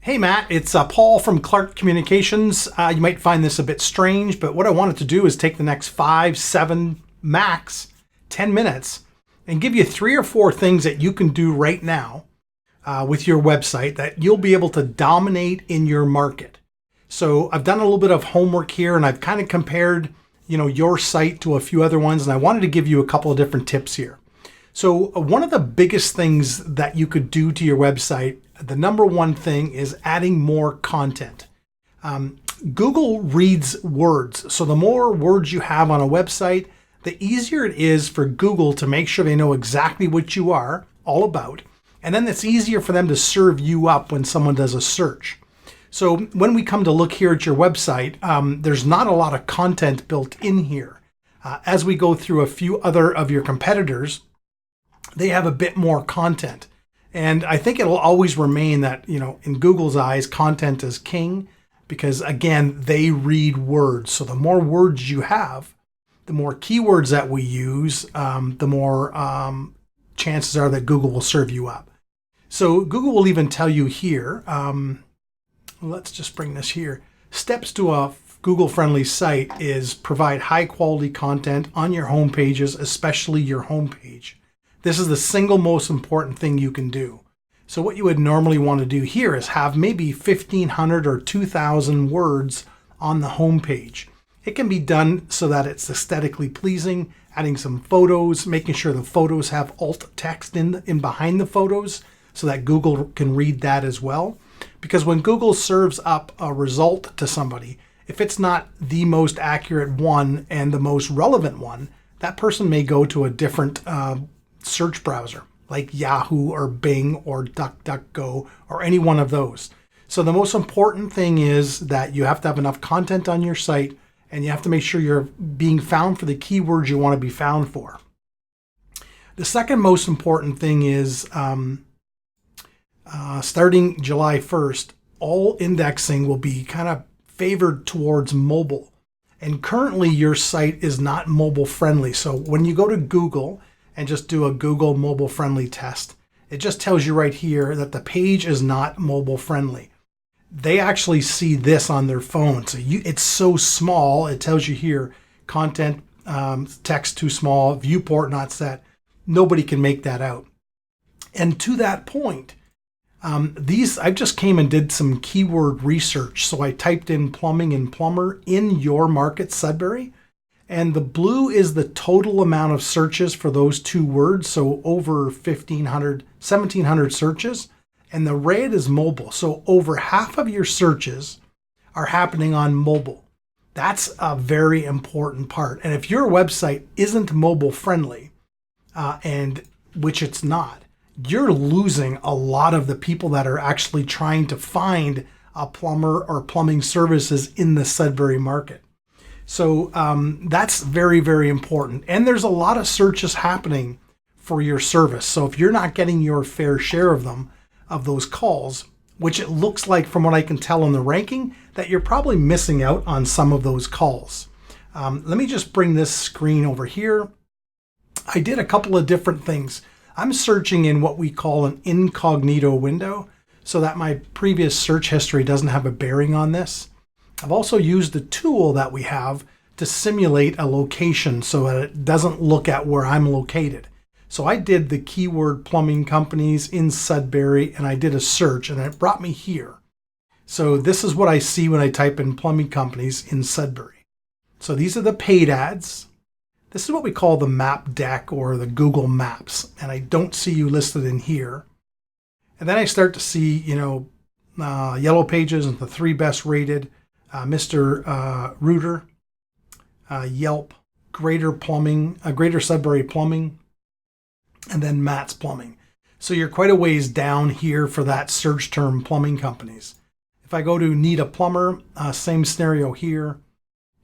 Hey Matt, it's Paul from Clark Communications. You might find this a bit strange, but what I wanted to do is take the next 5, 7, max 10 minutes and give you 3 or 4 things that you can do right now with your website that you'll be able to dominate in your market. So I've done a little bit of homework here and I've kind of compared, your site to a few other ones, and I wanted to give you a couple of different tips here. So one of the biggest things that you could do to your website, the number one thing is adding more content. Google reads words. So the more words you have on a website, the easier it is for Google to make sure they know exactly what you are all about. And then it's easier for them to serve you up when someone does a search. So when we come to look here at your website, there's not a lot of content built in here. As we go through a few other of your competitors, they have a bit more content. And I think it'll always remain that, in Google's eyes, content is king because, again, they read words. So the more words you have, the more keywords that we use, the more chances are that Google will serve you up. So Google will even tell you here, let's just bring this here. Steps to a Google-friendly site is provide high-quality content on your home pages, especially your home page. This is the single most important thing you can do. So what you would normally want to do here is have maybe 1,500 or 2,000 words on the home page. It can be done so that it's aesthetically pleasing, adding some photos, making sure the photos have alt text in behind the photos so that Google can read that as well. Because when Google serves up a result to somebody, if it's not the most accurate one and the most relevant one, that person may go to a different search browser like Yahoo or Bing or DuckDuckGo or any one of those. So the most important thing is that you have to have enough content on your site and you have to make sure you're being found for the keywords you want to be found for. The second most important thing is starting July 1st, all indexing will be kind of favored towards mobile. And currently your site is not mobile friendly. So when you go to Google and just do a Google mobile friendly test, it just tells you right here that the page is not mobile friendly. They actually see this on their phone. So it's so small, it tells you here, content, text too small, viewport not set. Nobody can make that out. And to that point, I just came and did some keyword research. So I typed in plumbing and plumber in your market, Sudbury. And the blue is the total amount of searches for those 2 words. So over 1,700 searches. And the red is mobile. So over half of your searches are happening on mobile. That's a very important part. And if your website isn't mobile friendly, and which it's not, you're losing a lot of the people that are actually trying to find a plumber or plumbing services in the Sudbury market. So that's very, very important. And there's a lot of searches happening for your service. So if you're not getting your fair share of them, of those calls, which it looks like from what I can tell in the ranking, that you're probably missing out on some of those calls. Let me just bring this screen over here. I did a couple of different things. I'm searching in what we call an incognito window so that my previous search history doesn't have a bearing on this. I've also used the tool that we have to simulate a location so that it doesn't look at where I'm located. So I did the keyword plumbing companies in Sudbury and I did a search and it brought me here. So this is what I see when I type in plumbing companies in Sudbury. So these are the paid ads. This is what we call the map deck or the Google Maps. And I don't see you listed in here. And then I start to see, Yellow Pages and the 3 best rated, Mr. Rooter, Yelp, Greater Sudbury Plumbing, and then Matt's Plumbing. So you're quite a ways down here for that search term plumbing companies. If I go to need a plumber, same scenario here.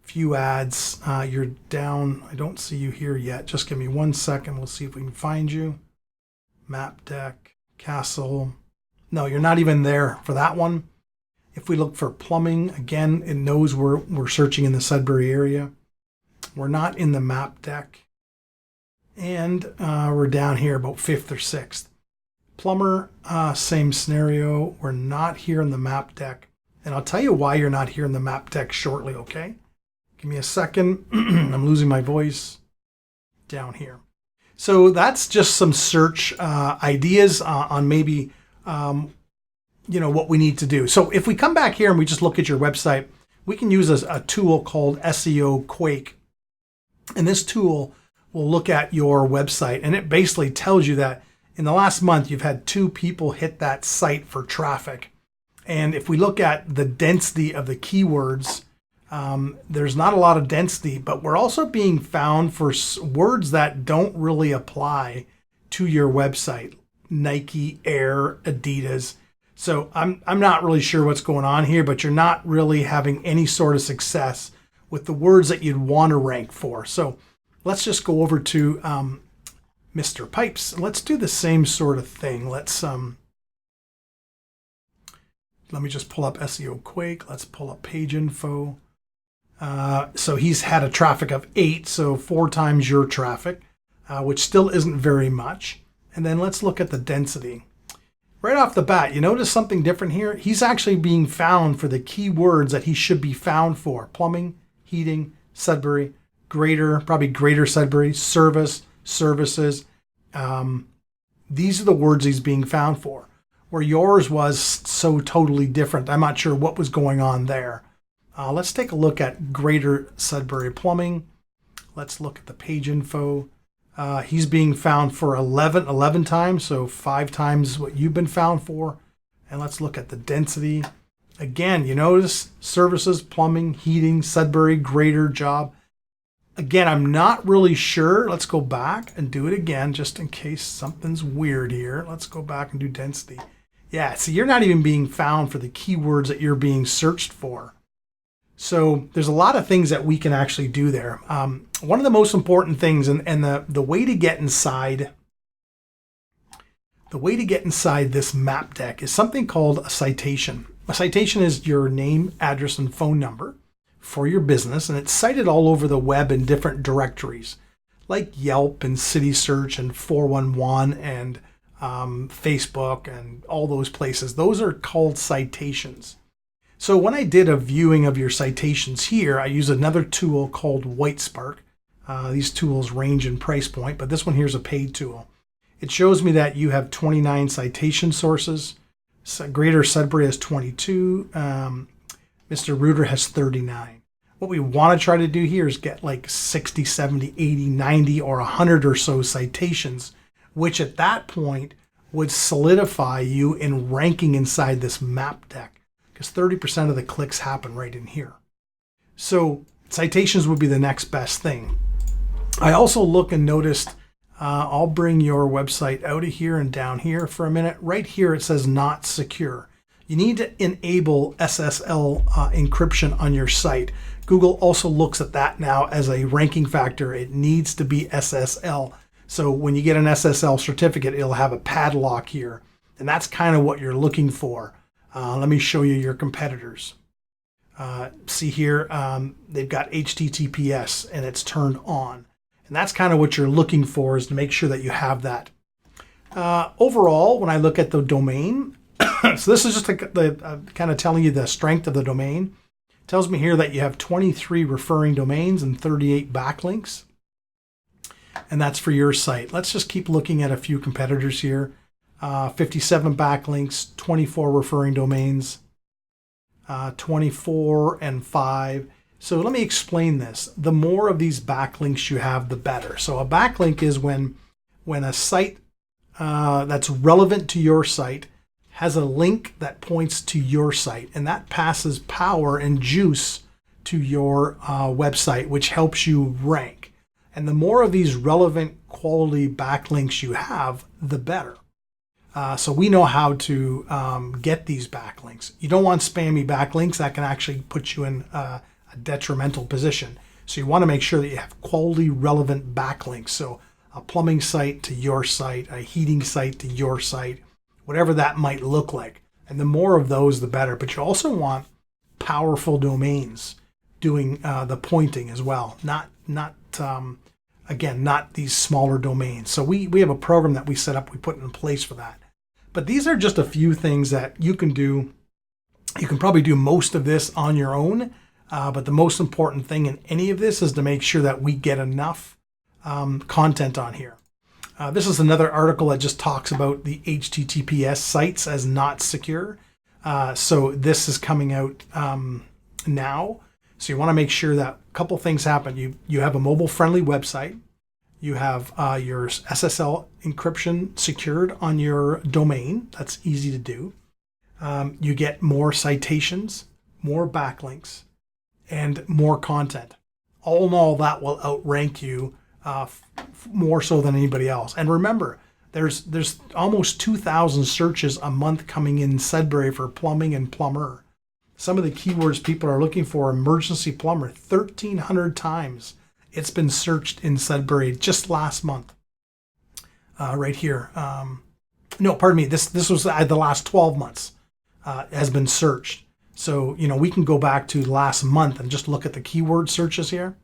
Few ads, you're down. I don't see you here yet. Just give me 1 second. We'll see if we can find you. Map deck, Castle. No, you're not even there for that one. If we look for plumbing, again, it knows we're searching in the Sudbury area. We're not in the map deck. And we're down here about 5th or 6th. Plumber, same scenario. We're not here in the map deck. And I'll tell you why you're not here in the map deck shortly, okay? Give me a second. I'm losing my voice down here. So that's just some search ideas on maybe, what we need to do. So if we come back here and we just look at your website, we can use a tool called SEO Quake. And this tool will look at your website, and it basically tells you that in the last month, you've had 2 people hit that site for traffic. And if we look at the density of the keywords, there's not a lot of density, but we're also being found for words that don't really apply to your website. Nike, Air, Adidas. So I'm not really sure what's going on here, but you're not really having any sort of success with the words that you'd want to rank for. So let's just go over to Mr. Pipes. Let's do the same sort of thing. Let's let me just pull up SEO Quake. Let's pull up page info. So he's had a traffic of 8, so 4 times your traffic, which still isn't very much. And then let's look at the density. Right off the bat, you notice something different here? He's actually being found for the keywords that he should be found for. Plumbing, heating, Sudbury, probably greater Sudbury, service, services. These are the words he's being found for. Where yours was so totally different. I'm not sure what was going on there. Let's take a look at greater Sudbury plumbing. Let's look at the page info. He's being found for 11 times, so 5 times what you've been found for. And let's look at the density. Again, you notice services, plumbing, heating, Sudbury, greater job. Again, I'm not really sure. Let's go back and do it again, just in case something's weird here. Let's go back and do density. Yeah, see, you're not even being found for the keywords that you're being searched for. So there's a lot of things that we can actually do there. One of the most important things, and the way to get inside, this map deck is something called a citation. A citation is your name, address, and phone number for your business, and it's cited all over the web in different directories, like Yelp and City Search and 411 and Facebook and all those places. Those are called citations. So when I did a viewing of your citations here, I use another tool called WhiteSpark. These tools range in price point, but this one here is a paid tool. It shows me that you have 29 citation sources. Greater Sudbury has 22. Mr. Reuter has 39. What we want to try to do here is get like 60, 70, 80, 90, or 100 or so citations, which at that point would solidify you in ranking inside this map deck, because 30% of the clicks happen right in here. So citations would be the next best thing. I also look and noticed, I'll bring your website out of here and down here for a minute. Right here it says not secure. You need to enable SSL encryption on your site. Google also looks at that now as a ranking factor. It needs to be SSL. So when you get an SSL certificate, it'll have a padlock here. And that's kind of what you're looking for. Let me show you your competitors. See here, they've got HTTPS and it's turned on. And that's kind of what you're looking for, is to make sure that you have that. Overall, when I look at the domain, so this is just kind of telling you the strength of the domain. It tells me here that you have 23 referring domains and 38 backlinks. And that's for your site. Let's just keep looking at a few competitors here. 57 backlinks, 24 referring domains, 24 and 5. So let me explain this. The more of these backlinks you have, the better. So a backlink is when a site that's relevant to your site has a link that points to your site, and that passes power and juice to your website, which helps you rank. And the more of these relevant quality backlinks you have, the better. So we know how to get these backlinks. You don't want spammy backlinks. That can actually put you in a detrimental position. So you want to make sure that you have quality relevant backlinks. So a plumbing site to your site, a heating site to your site, whatever that might look like. And the more of those, the better. But you also want powerful domains doing the pointing as well. Not these smaller domains. So we have a program that we set up, we put in place for that. But these are just a few things that you can do. You can probably do most of this on your own, but the most important thing in any of this is to make sure that we get enough content on here. This is another article that just talks about the HTTPS sites as not secure. So this is coming out now. So you want to make sure that a couple things happen. You have a mobile-friendly website. You have your SSL encryption secured on your domain. That's easy to do. You get more citations, more backlinks, and more content. All in all, that will outrank you more so than anybody else. And remember, there's almost 2,000 searches a month coming in Sudbury for plumbing and plumber. Some of the keywords people are looking for: emergency plumber, 1,300 times it's been searched in Sudbury just last month. Right here. No, pardon me. This was the last 12 months has been searched. So, we can go back to last month and just look at the keyword searches here.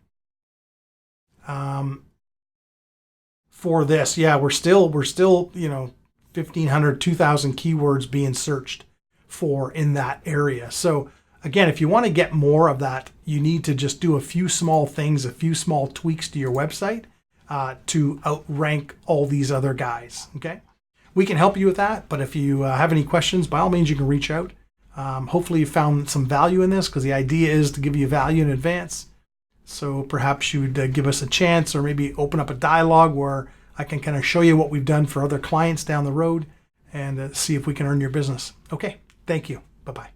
For this, yeah, we're still 1,500, 2,000 keywords being searched for in that area. So again, if you want to get more of that, you need to just do a few small things, a few small tweaks to your website to outrank all these other guys. Okay, we can help you with that. But if you have any questions, by all means, you can reach out. Hopefully you found some value in this, because the idea is to give you value in advance. So perhaps you would give us a chance, or maybe open up a dialogue where I can kind of show you what we've done for other clients down the road and see if we can earn your business. Okay, thank you. Bye-bye.